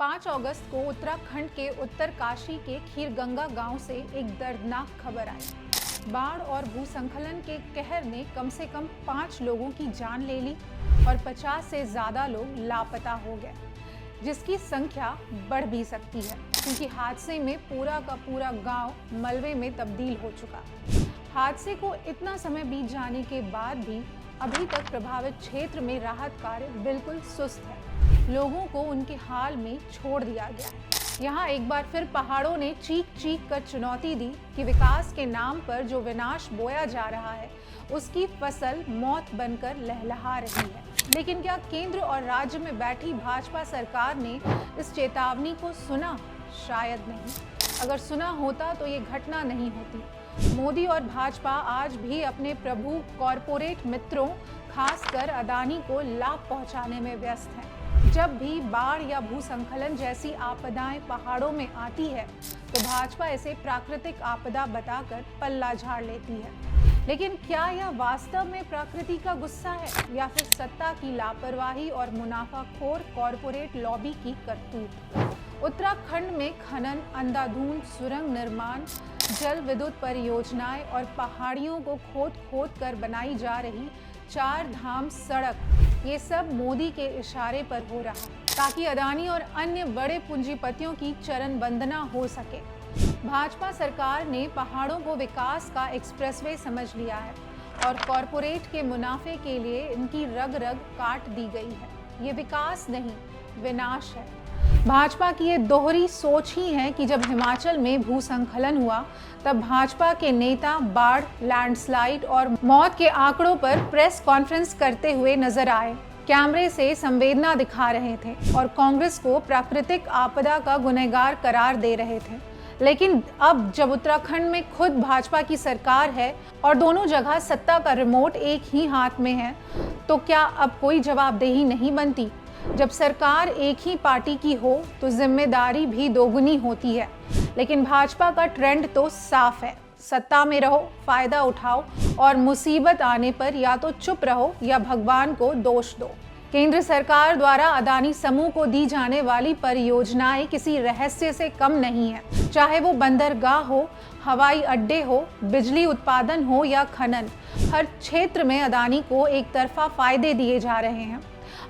5 अगस्त को उत्तराखंड के उत्तरकाशी के खीरगंगा गांव से एक दर्दनाक खबर आई। बाढ़ और भूस्खलन के कहर ने कम से कम 5 लोगों की जान ले ली और 50 से ज्यादा लोग लापता हो गए, जिसकी संख्या बढ़ भी सकती है क्योंकि हादसे में पूरा का पूरा गांव मलबे में तब्दील हो चुका। हादसे को इतना समय बीत जाने के बाद भी अभी तक प्रभावित क्षेत्र में राहत कार्य बिल्कुल सुस्त है। लोगों को उनके हाल में छोड़ दिया गया है। यहाँ एक बार फिर पहाड़ों ने चीख चीख कर चुनौती दी कि विकास के नाम पर जो विनाश बोया जा रहा है उसकी फसल मौत बनकर लहलहा रही है। लेकिन क्या केंद्र और राज्य में बैठी भाजपा सरकार ने इस चेतावनी को सुना? शायद नहीं। अगर सुना होता तो ये घटना नहीं होती। मोदी और भाजपा आज भी अपने प्रभु कॉरपोरेट मित्रों खासकर अदानी को लाभ पहुंचाने में व्यस्त हैं। जब भी बाढ़ या भूस्खलन जैसी आपदाएं पहाड़ों में आती है तो भाजपा इसे प्राकृतिक आपदा बताकर पल्ला झाड़ लेती है। लेकिन क्या यह वास्तव में प्रकृति का गुस्सा है या फिर सत्ता की लापरवाही और मुनाफाखोर कॉरपोरेट लॉबी की करतूत? उत्तराखंड में खनन, अंधाधुंध सुरंग निर्माण, जल विद्युत परियोजनाएं और पहाड़ियों को खोद खोद कर बनाई जा रही 4 धाम सड़क, ये सब मोदी के इशारे पर हो रहा ताकि अदानी और अन्य बड़े पूंजीपतियों की चरण वंदना हो सके। भाजपा सरकार ने पहाड़ों को विकास का एक्सप्रेसवे समझ लिया है और कॉरपोरेट के मुनाफे के लिए इनकी रग रग काट दी गई है। ये विकास नहीं, विनाश है। भाजपा की ये दोहरी सोच ही है कि जब हिमाचल में भूस्खलन हुआ तब भाजपा के नेता बाढ़, लैंडस्लाइड और मौत के आंकड़ों पर प्रेस कॉन्फ्रेंस करते हुए नजर आए, कैमरे से संवेदना दिखा रहे थे और कांग्रेस को प्राकृतिक आपदा का गुनहगार करार दे रहे थे। लेकिन अब जब उत्तराखंड में खुद भाजपा की सरकार है और दोनों जगह सत्ता का रिमोट एक ही हाथ में है, तो क्या अब कोई जवाबदेही नहीं बनती? जब सरकार एक ही पार्टी की हो तो जिम्मेदारी भी दोगुनी होती है। लेकिन भाजपा का ट्रेंड तो साफ है, सत्ता में रहो, फायदा उठाओ और मुसीबत आने पर या तो चुप रहो या भगवान को दोष दो। केंद्र सरकार द्वारा अदानी समूह को दी जाने वाली परियोजनाएं किसी रहस्य से कम नहीं है, चाहे वो बंदरगाह हो, हवाई अड्डे हो, बिजली उत्पादन हो या खनन। हर क्षेत्र में अदानी को एक तरफा फायदे दिए जा रहे हैं।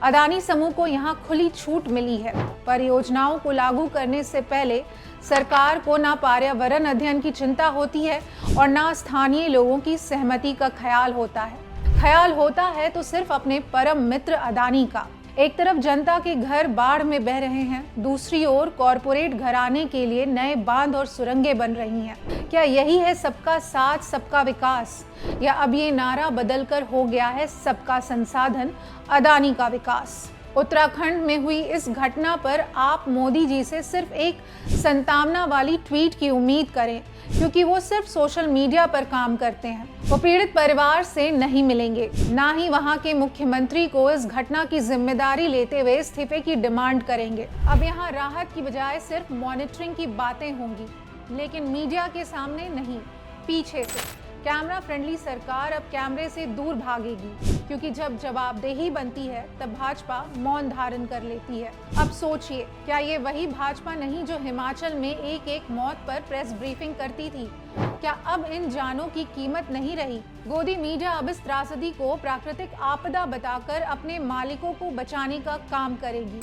अदानी समूह को यहाँ खुली छूट मिली है। परियोजनाओं को लागू करने से पहले सरकार को ना पर्यावरण अध्ययन की चिंता होती है और ना स्थानीय लोगों की सहमति का ख्याल होता है। ख्याल होता है तो सिर्फ अपने परम मित्र अदानी का। एक तरफ जनता के घर बाढ़ में बह रहे हैं, दूसरी ओर कॉरपोरेट घराने के लिए नए बांध और सुरंगें बन रही हैं। क्या यही है सबका साथ, सबका विकास? या अब ये नारा बदलकर हो गया है सबका संसाधन, अदानी का विकास? उत्तराखंड में हुई इस घटना पर आप मोदी जी से सिर्फ एक संतावना वाली ट्वीट की उम्मीद करें, क्योंकि वो सिर्फ सोशल मीडिया पर काम करते हैं। वो पीड़ित परिवार से नहीं मिलेंगे, ना ही वहां के मुख्यमंत्री को इस घटना की जिम्मेदारी लेते हुए इस्तीफे की डिमांड करेंगे। अब यहाँ राहत की बजाय सिर्फ मॉनिटरिंग की बातें होंगी, लेकिन मीडिया के सामने नहीं, पीछे से। कैमरा फ्रेंडली सरकार अब कैमरे से दूर भागेगी, क्योंकि जब जवाबदेही बनती है तब भाजपा मौन धारण कर लेती है। अब सोचिए, क्या ये वही भाजपा नहीं जो हिमाचल में एक एक मौत पर प्रेस ब्रीफिंग करती थी? क्या अब इन जानों की कीमत नहीं रही? गोदी मीडिया अब इस त्रासदी को प्राकृतिक आपदा बताकर अपने मालिकों को बचाने का काम करेगी।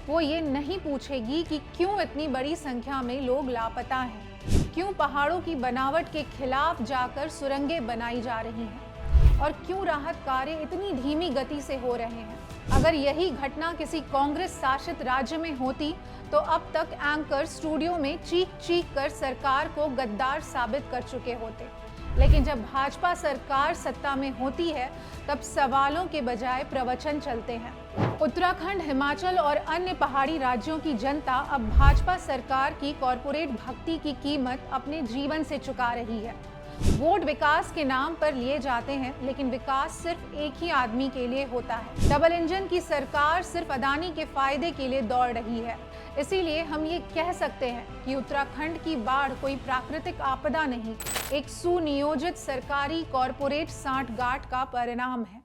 वो ये नहीं पूछेगी कि क्यों इतनी बड़ी संख्या में लोग लापता हैं, क्यों पहाड़ों की बनावट के खिलाफ जाकर सुरंगें बनाई जा रही हैं और क्यों राहत कार्य इतनी धीमी गति से हो रहे हैं। अगर यही घटना किसी कांग्रेस शासित राज्य में होती तो अब तक एंकर स्टूडियो में चीख चीख कर सरकार को गद्दार साबित कर चुके होते। लेकिन जब भाजपा सरकार सत्ता में होती है तब सवालों के बजाय प्रवचन चलते हैं। उत्तराखंड, हिमाचल और अन्य पहाड़ी राज्यों की जनता अब भाजपा सरकार की कॉरपोरेट भक्ति की कीमत अपने जीवन से चुका रही है। वोट विकास के नाम पर लिए जाते हैं, लेकिन विकास सिर्फ एक ही आदमी के लिए होता है। डबल इंजन की सरकार सिर्फ अदानी के फायदे के लिए दौड़ रही है। इसीलिए हम ये कह सकते हैं कि उत्तराखंड की बाढ़ कोई प्राकृतिक आपदा नहीं, एक सुनियोजित सरकारी कॉरपोरेट सांठगांठ का परिणाम है।